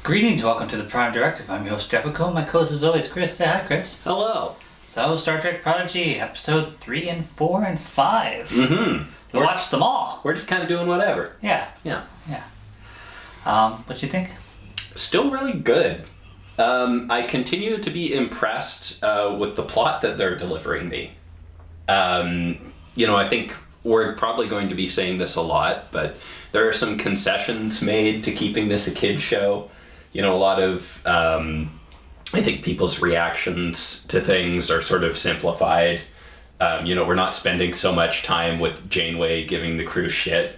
Greetings, welcome to the Prime Directive. I'm your host, Jeffico. My co-host is always Chris. Say hi, Chris. Hello. So, Star Trek Prodigy, episode 3 and 4 and 5. Mm-hmm. We watched them all. We're just kind of doing whatever. Yeah. What you think? Still really good. I continue to be impressed with the plot that they're delivering me. I think we're probably going to be saying this a lot, but there are some concessions made to keeping this a kid's show. A lot of, I think people's reactions to things are sort of simplified. We're not spending so much time with Janeway giving the crew shit.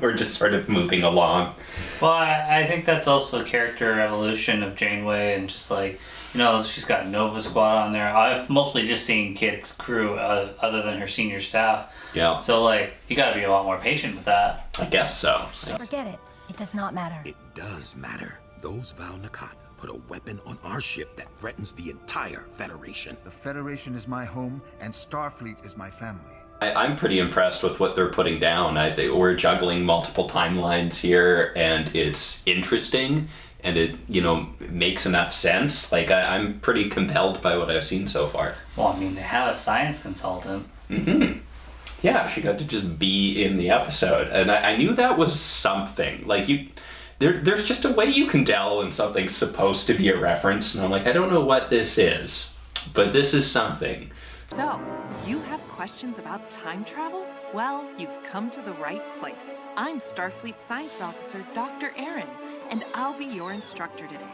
We're just sort of moving along. Well, I think that's also a character evolution of Janeway, and just like, she's got Nova Squad on there. I've mostly just seen kid crew other than her senior staff. Yeah. So, you gotta be a lot more patient with that. I guess so. Forget it. It does not matter. It does matter. Those Val-Nakot put a weapon on our ship that threatens the entire Federation. The Federation is my home, and Starfleet is my family. I'm pretty impressed with what they're putting down. We're juggling multiple timelines here, and it's interesting, and it, makes enough sense. I'm pretty compelled by what I've seen so far. Well, they have a science consultant. Mm-hmm. Yeah, she got to just be in the episode, and I knew that was something. There's just a way you can tell when something's supposed to be a reference, and I'm like, I don't know what this is, but this is something. So, you have questions about time travel? Well, you've come to the right place. I'm Starfleet Science Officer Dr. Aaron, and I'll be your instructor today.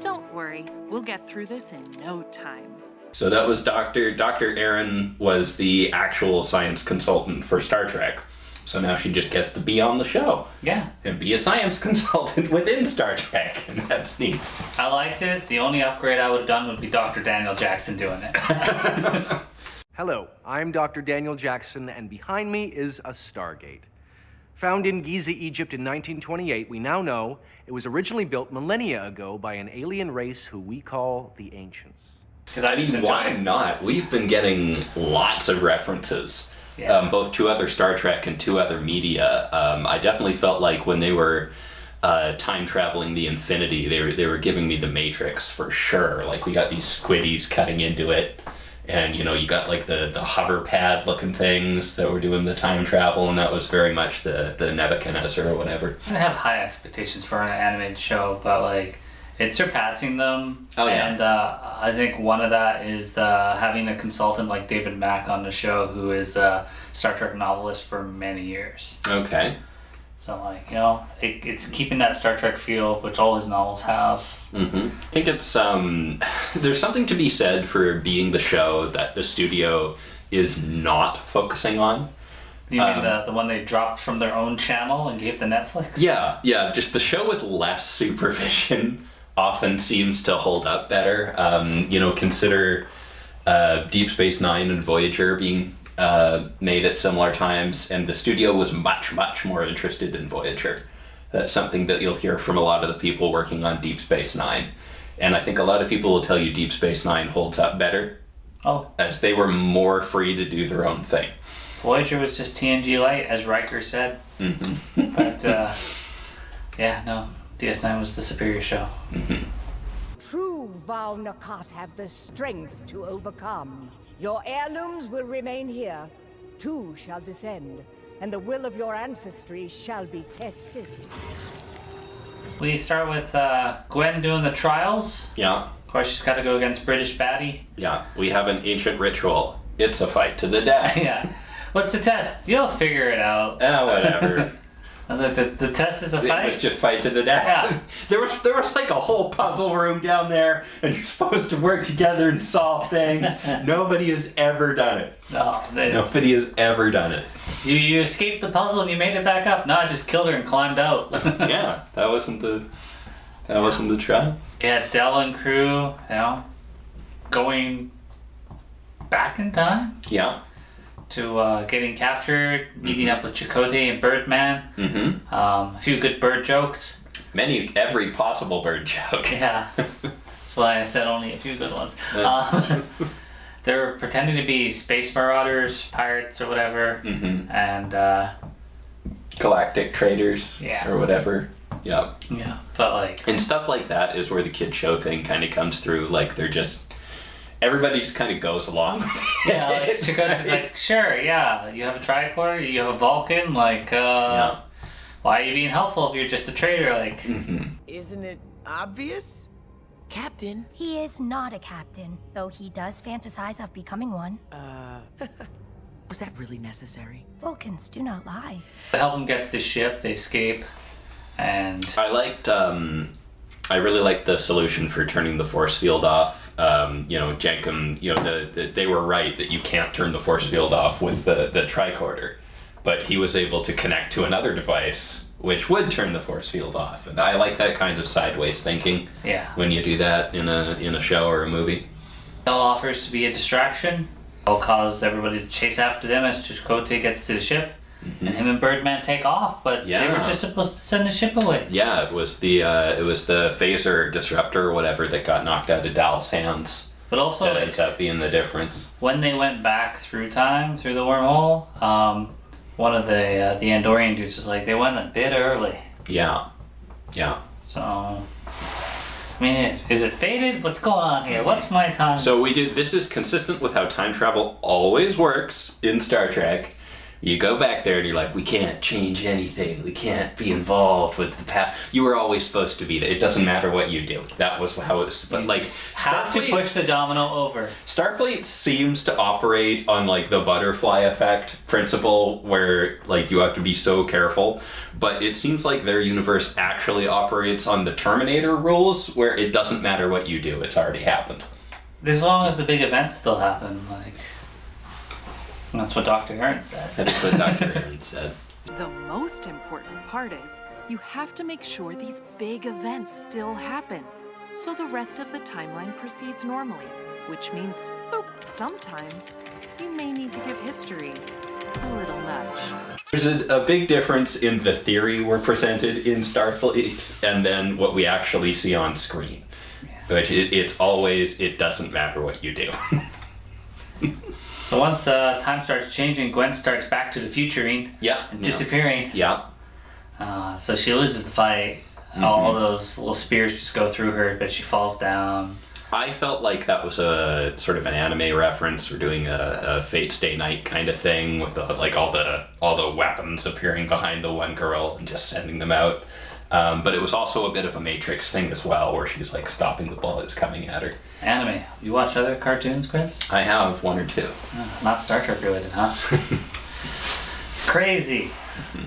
Don't worry, we'll get through this in no time. So that was Dr. Aaron was the actual science consultant for Star Trek. So now she just gets to be on the show. Yeah. And be a science consultant within Star Trek. And that's neat. I liked it. The only upgrade I would have done would be Dr. Daniel Jackson doing it. Hello, I'm Dr. Daniel Jackson, and behind me is a Stargate. Found in Giza, Egypt in 1928, we now know it was originally built millennia ago by an alien race who we call the Ancients. Why not? We've been getting lots of references. Yeah. Both to other Star Trek and to other media. I definitely felt like when they were time traveling the Infinity, they were giving me the Matrix for sure. We got these squiddies cutting into it, and you got the hover pad looking things that were doing the time travel, and that was very much the Nebuchadnezzar or whatever. I have high expectations for an animated show, but it's surpassing them. Oh, yeah. And I think one of that is having a consultant like David Mack on the show, who is a Star Trek novelist for many years. Okay. So, it's keeping that Star Trek feel, which all his novels have. Mm-hmm. I think it's, there's something to be said for being the show that the studio is not focusing on. You mean the one they dropped from their own channel and gave to Netflix? Yeah, just the show with less supervision often seems to hold up better. Consider Deep Space Nine and Voyager being made at similar times, and the studio was much, much more interested in Voyager. That's something that you'll hear from a lot of the people working on Deep Space Nine. And I think a lot of people will tell you Deep Space Nine holds up better. Oh. As they were more free to do their own thing. Voyager was just TNG light, as Riker said. Mm-hmm. But, DS9 was the superior show. Mm-hmm. True Val-Nakot have the strength to overcome. Your heirlooms will remain here. Two shall descend, and the will of your ancestry shall be tested. We start with Gwyn doing the trials. Yeah. Of course, she's got to go against British baddie. Yeah, we have an ancient ritual. It's a fight to the death. Yeah. What's the test? You'll figure it out. Whatever. I was like, the test is a fight? It was just fight to the death. Yeah. There was a whole puzzle room down there, and you're supposed to work together and solve things. Nobody has ever done it. No. Nobody has ever done it. You escaped the puzzle and you made it back up. No, I just killed her and climbed out. Yeah, that wasn't the try. Yeah, Del and crew, going back in time. Yeah. To getting captured, meeting up with Chakotay and Birdman. Mm-hmm. A few good bird jokes. Every possible bird joke. Yeah. That's why I said only a few good ones. They're pretending to be space marauders, pirates or whatever. Mm-hmm. And galactic traders. Yeah. Or whatever. Yeah. Yeah, but like... And stuff like that is where the kid show thing kind of comes through. Like, they're just... Everybody just kind of goes along with it. Yeah, like, Chakotay's like, sure, yeah, you have a tricorder, you have a Vulcan, like, Yeah. why are you being helpful if you're just a traitor, like... Isn't it obvious? Captain. He is not a captain, though he does fantasize of becoming one. Was that really necessary? Vulcans do not lie. They help them get to the ship, they escape, and... I really liked the solution for turning the force field off. Jankom, they were right that you can't turn the force field off with the tricorder, but he was able to connect to another device which would turn the force field off, and I like that kind of sideways thinking. Yeah. When you do that in a show or a movie. Bell offers to be a distraction. It'll cause everybody to chase after them as Chakotay gets to the ship, and him and Birdman take off, but they were just supposed to send the ship away. Yeah, it was the phaser disruptor or whatever that got knocked out of Dal's hands. But also, that ends up being the difference. When they went back through time, through the wormhole, one of the Andorian dudes was like, they went a bit early. Yeah. So, I mean, is it fated? What's going on here? What's my time? So this is consistent with how time travel always works in Star Trek. You go back there and you're like, we can't change anything. We can't be involved with the past. You were always supposed to be there. It doesn't matter what you do. That was how it was. But like, have to push the domino over. Starfleet seems to operate on like the butterfly effect principle, where like you have to be so careful. But it seems like their universe actually operates on the Terminator rules, where it doesn't matter what you do. It's already happened. As long as the big events still happen, like. That's what Dr. Aaron said. That's what Dr. Aaron said. The most important part is you have to make sure these big events still happen, so the rest of the timeline proceeds normally, which means sometimes you may need to give history a little nudge. There's a big difference in the theory we're presented in Starfleet and then what we actually see on screen. Which it's always, it doesn't matter what you do. So once time starts changing, Gwyn starts back to the futuring. Disappearing. Yeah. So she loses the fight. All those little spears just go through her, but she falls down. I felt like that was a sort of an anime reference. We're doing a Fate Stay Night kind of thing with all the weapons appearing behind the one girl and just sending them out. But it was also a bit of a Matrix thing as well, where she's like stopping the bullets coming at her. Anime. You watch other cartoons, Chris? I have one or two. Not Star Trek related, huh? Crazy.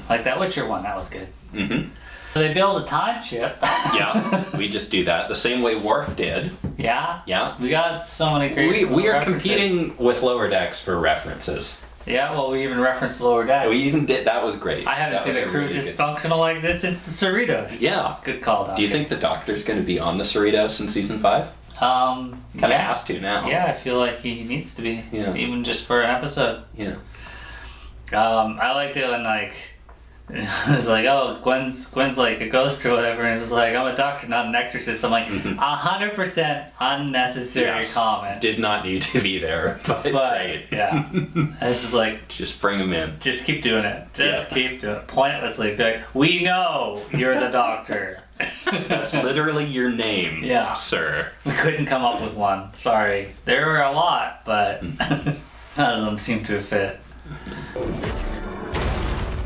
Like that Witcher one, that was good. So they build a time ship. Yeah, we just do that the same way Worf did. Yeah. We got so many great. We are competing with Lower Decks for references. Yeah, well, we even referenced Lower Deck. We even did. That was great. I haven't seen a crew really dysfunctional like this since the Cerritos. Yeah. Good call, Doctor. Do you think the Doctor's going to be on the Cerritos in season 5? Kind of has to now. Yeah, I feel like he needs to be. Yeah. Even just for an episode. Yeah. I liked it when like it's like, oh, Gwen's like a ghost or whatever, and it's just like, I'm a doctor, not an exorcist. I'm like, 100% unnecessary comment. Did not need to be there, but great. Yeah. It's just like, just bring him in. Just keep doing it. Keep doing it. Pointlessly. Be like, we know you're the doctor. That's literally your name, sir. We couldn't come up with one. Sorry. There were a lot, but none of them seem to fit.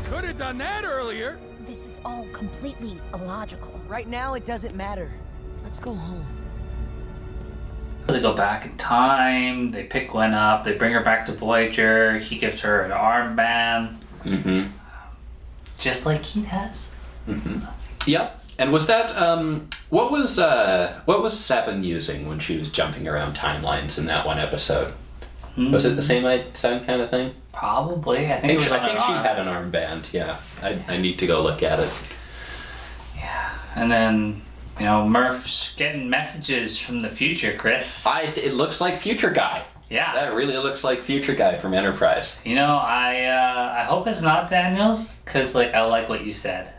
Could have done that earlier. This is all completely illogical. Right now, it doesn't matter. Let's go home. They go back in time. They pick Gwyn up. They bring her back to Voyager. He gives her an armband. Just like he has. Yep. And was that what was Seven using when she was jumping around timelines in that one episode? Was it the same kind of thing? Probably. I think she had an armband. Yeah, I need to go look at it. Yeah, and then Murf's getting messages from the future, Chris. It looks like Future Guy. Yeah, that really looks like Future Guy from Enterprise. I hope it's not Daniels, because I like what you said.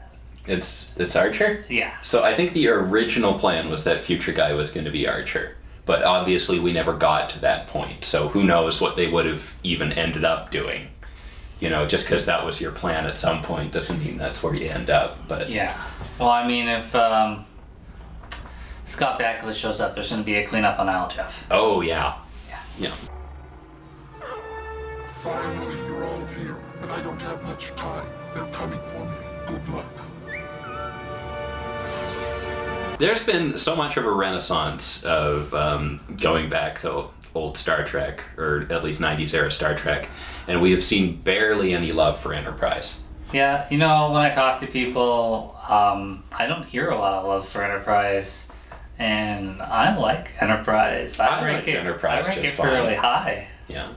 It's Archer? Yeah. So I think the original plan was that Future Guy was going to be Archer. But obviously we never got to that point. So who knows what they would have even ended up doing. You know, just because that was your plan at some point doesn't mean that's where you end up. But yeah. Well, I mean, if Scott Bakula shows up, there's going to be a cleanup on Aljeff. Oh, yeah. Yeah. Finally, you're all here, but I don't have much time. They're coming for me. Good luck. There's been so much of a renaissance of going back to old Star Trek, or at least 90s era Star Trek, and we have seen barely any love for Enterprise. Yeah, you know, when I talk to people, I don't hear a lot of love for Enterprise, and I like Enterprise. I rank it fairly high. Yeah.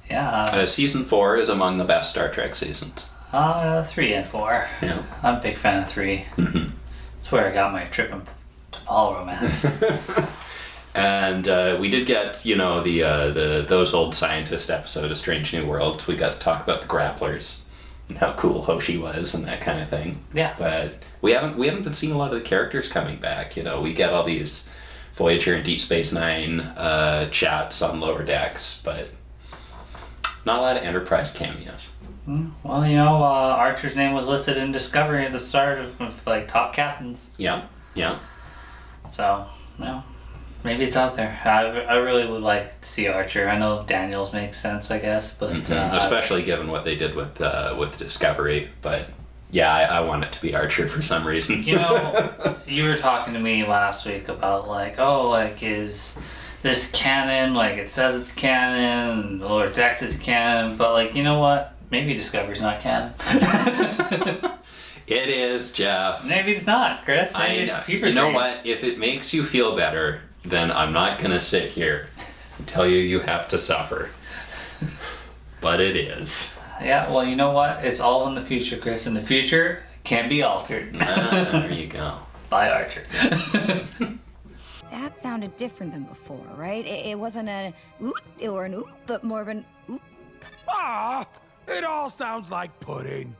Yeah. Season 4 is among the best Star Trek seasons. 3 and 4. Yeah. I'm a big fan of 3. Mm-hmm. That's where I got my trip to Paul romance. And we did get, you know, the those old scientist episode of Strange New Worlds. We got to talk about the grapplers and how cool Hoshi was and that kind of thing. Yeah. But we haven't been seeing a lot of the characters coming back. You know, we get all these Voyager and Deep Space Nine chats on lower decks, but not a lot of Enterprise cameos. Well, you know, Archer's name was listed in Discovery at the start of like top captains. Yeah. So, well, maybe it's out there. I really would like to see Archer. I know Daniels makes sense, I guess, but especially given what they did with Discovery. But yeah, I want it to be Archer for some reason. You know, you were talking to me last week about like, oh, like is this canon? Like it says it's canon, or Dex is canon, but like, you know what? Maybe Discovery's not canon. It is, Jeff. Maybe it's not, Chris. Maybe it's fever You know dream. what? If it makes you feel better, then I'm not gonna sit here and tell you have to suffer. But it is. Yeah, well, you know what? It's all in the future, Chris. And the future can be altered. There you go. By Archer. That sounded different than before, right? It wasn't a oot or an oop, but more of an oop. Ah, it all sounds like pudding.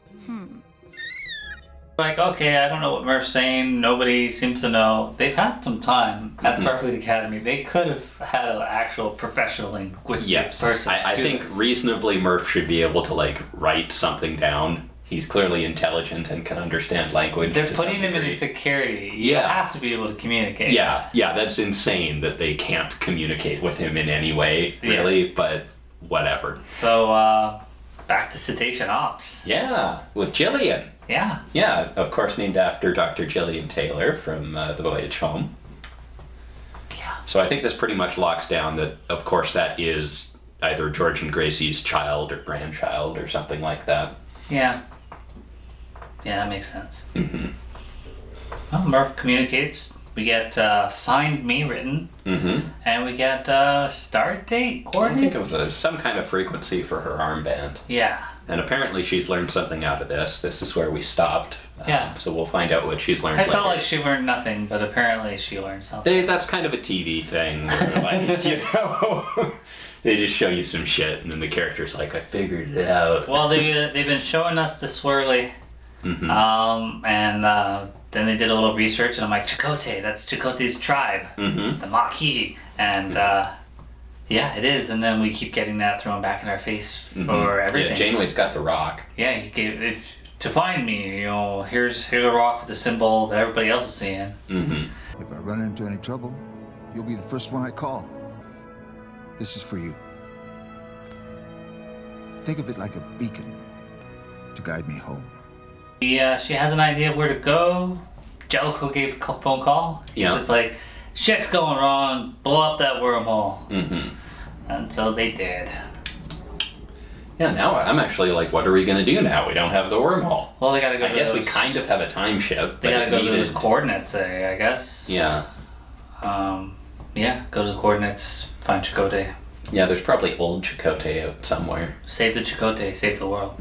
Like, okay, I don't know what Murf's saying. Nobody seems to know. They've had some time at Starfleet Academy. They could have had an actual professional linguistic person. I think reasonably Murf should be able to like write something down. He's clearly intelligent and can understand language. They're putting him in security. You have to be able to communicate. Yeah, that's insane that they can't communicate with him in any way, really, but whatever. So, back to Cetacean Ops. Yeah, with Jillian. Yeah. Yeah, of course named after Dr. Jillian Taylor from The Voyage Home. Yeah. So I think this pretty much locks down that, of course, that is either George and Gracie's child or grandchild or something like that. Yeah. Yeah, that makes sense. Mm-hmm. Well, Murf communicates. We get find me written, and we get start date coordinates. I think it was some kind of frequency for her armband. Yeah. And apparently she's learned something out of this. This is where we stopped. Yeah. So we'll find out what she's learned later. I felt like she learned nothing, but apparently she learned something. That's kind of a TV thing. Where, like, you know, they just show you some shit, and then the character's like, I figured it out. Well, they've been showing us the swirly, and then they did a little research, and I'm like, Chakotay, that's Chakotay's tribe, the Maquis, and yeah, it is. And then we keep getting that thrown back in our face for everything. Yeah, Janeway's got the rock. Yeah, he gave to find me. You know, here's a rock with a symbol that everybody else is seeing. If I run into any trouble, you'll be the first one I call. This is for you. Think of it like a beacon to guide me home. Yeah, she has an idea of where to go. Jellicoe gave a phone call. Yeah. It's like, shit's going wrong, blow up that wormhole. And so they did. Yeah, now I'm actually like, what are we going to do now? We don't have the wormhole. Well, they gotta go I guess we kind of have a time ship. They gotta go to those coordinates, I guess. Yeah. Yeah, go to the coordinates, find Chakotay. Yeah, there's probably old Chakotay out somewhere. Save the Chakotay, save the world.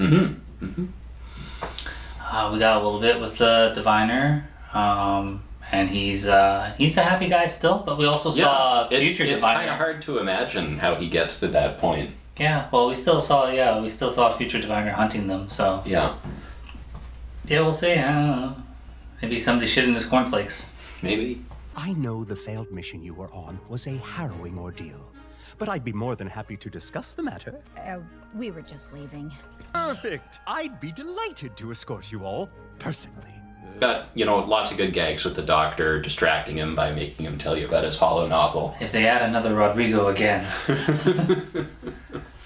We got a little bit with the Diviner, and he's a happy guy still, but we also saw future Diviner. It's kind of hard to imagine how he gets to that point. Yeah, well, we still saw future Diviner hunting them, so. Yeah, we'll see. I don't know. Maybe somebody shit in his cornflakes. Maybe. I know the failed mission you were on was a harrowing ordeal, but I'd be more than happy to discuss the matter. We were just leaving. Perfect! I'd be delighted to escort you all, personally. Got, lots of good gags with the Doctor, distracting him by making him tell you about his holo novel. If they add another Rodrigo again.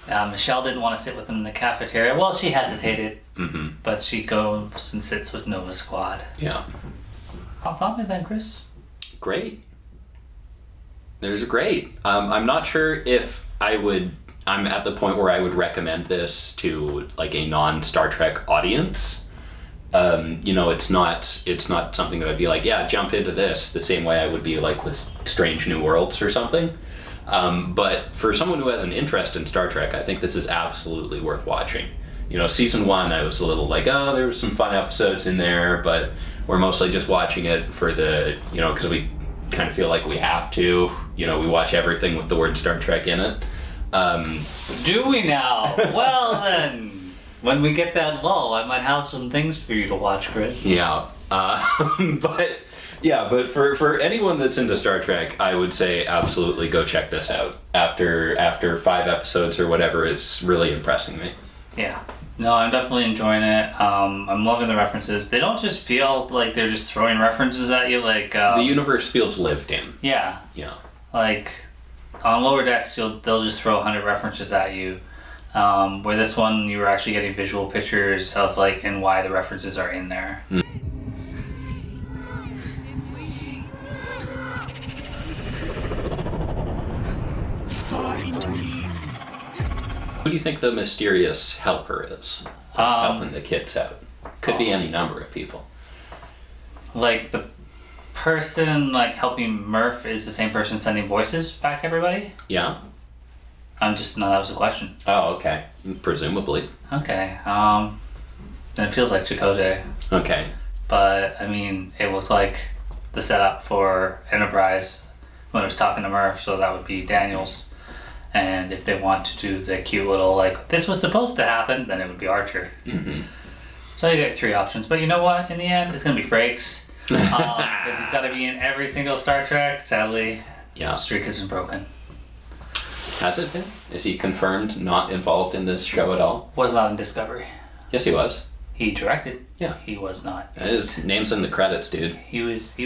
Michelle didn't want to sit with him in the cafeteria. Well, she hesitated, but she goes and sits with Nova Squad. Yeah. How thought me then, Chris? Great. There's great. I'm not sure if I'm at the point where I would recommend this to like a non-Star Trek audience. It's not something that I'd be like, yeah, jump into this the same way I would be like with Strange New Worlds or something. But for someone who has an interest in Star Trek, I think this is absolutely worth watching. Season 1, I was a little like, oh, there was some fun episodes in there, but we're mostly just watching it for the, because we kind of feel like we have to. We watch everything with the word Star Trek in it. Do we now? Well then, when we get that lull, I might have some things for you to watch, Chris. Yeah. But for anyone that's into Star Trek, I would say absolutely go check this out. After 5 episodes or whatever, it's really impressing me. Yeah. No, I'm definitely enjoying it. I'm loving the references. They don't just feel like they're just throwing references at you. Like the universe feels lived in. Yeah. Yeah. Like on Lower Decks, they'll just throw 100 references at you. Where this one, you were actually getting visual pictures of like and why the references are in there. Who do you think the mysterious helper is that's helping the kids out? Could be any number of people. Like the person like helping Murf is the same person sending voices back to everybody? Yeah. No, that was a question. Oh, okay. Presumably. Okay. Then it feels like Chakotay. Okay. But I mean, it was like the setup for Enterprise when it was talking to Murf, so that would be Daniels. And if they want to do the cute little like this was supposed to happen, then it would be Archer. So you get 3 options, but you know what? In the end, it's gonna be Frakes because he's got to be in every single Star Trek. Sadly, Streak has been broken. Has it been? Is he confirmed not involved in this show at all? Was not in Discovery. Yes, he was. He directed. Yeah, he was not. His name's in the credits, dude. He was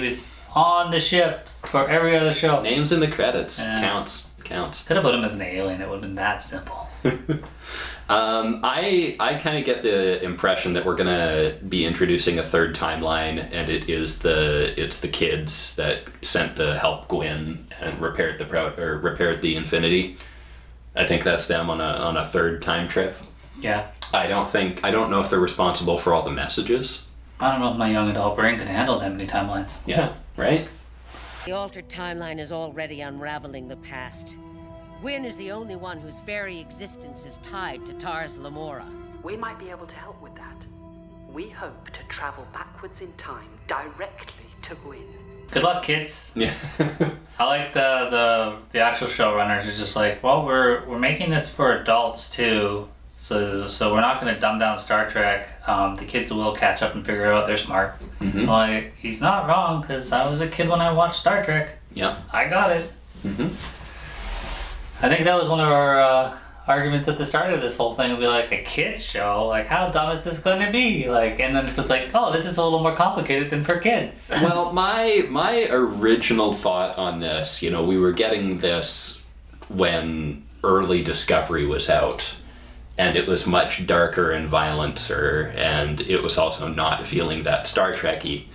on the ship for every other show. Names in the credits. Counts. Could have put him as an alien. It would have been that simple. I kind of get the impression that we're gonna be introducing a third timeline, and it's the kids that sent to help Gwyn and repaired the Infinity. I think that's them on a third time trip. Yeah. I don't know if they're responsible for all the messages. I don't know if my young adult brain could handle that many timelines. Yeah. Right. The altered timeline is already unraveling the past. Gwyn is the only one whose very existence is tied to Tars Lamora. We might be able to help with that. We hope to travel backwards in time directly to Gwyn. Good luck, kids. Yeah. I like the actual showrunners is just like, well, we're making this for adults too, so we're not going to dumb down Star Trek. The kids will catch up and figure it out. They're smart. Like he's not wrong because I was a kid when I watched Star Trek. Yeah. I got it. I think that was one of our arguments at the start of this whole thing. Would be like a kids show. Like how dumb is this going to be? Like, and then it's just like, oh, this is a little more complicated than for kids. Well, my original thought on this, we were getting this when early Discovery was out, and it was much darker and violenter, and it was also not feeling that Star Trek-y.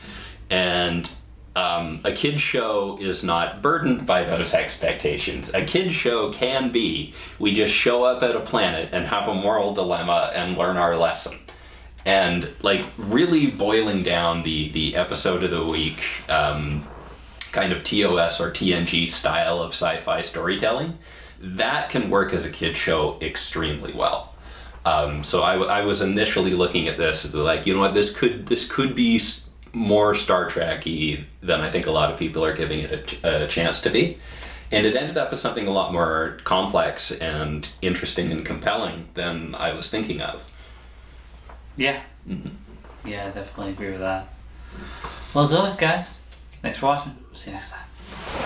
And a kid's show is not burdened by those expectations. A kid's show can be, we just show up at a planet and have a moral dilemma and learn our lesson. And like really boiling down the episode of the week, kind of TOS or TNG style of sci-fi storytelling, that can work as a kid's show extremely well. So I was initially looking at this like, you know what, this could be more Star Trek-y than I think a lot of people are giving it a chance to be. And it ended up as something a lot more complex and interesting and compelling than I was thinking of. Yeah. Yeah, I definitely agree with that. Well, as always, guys, thanks for watching. See you next time.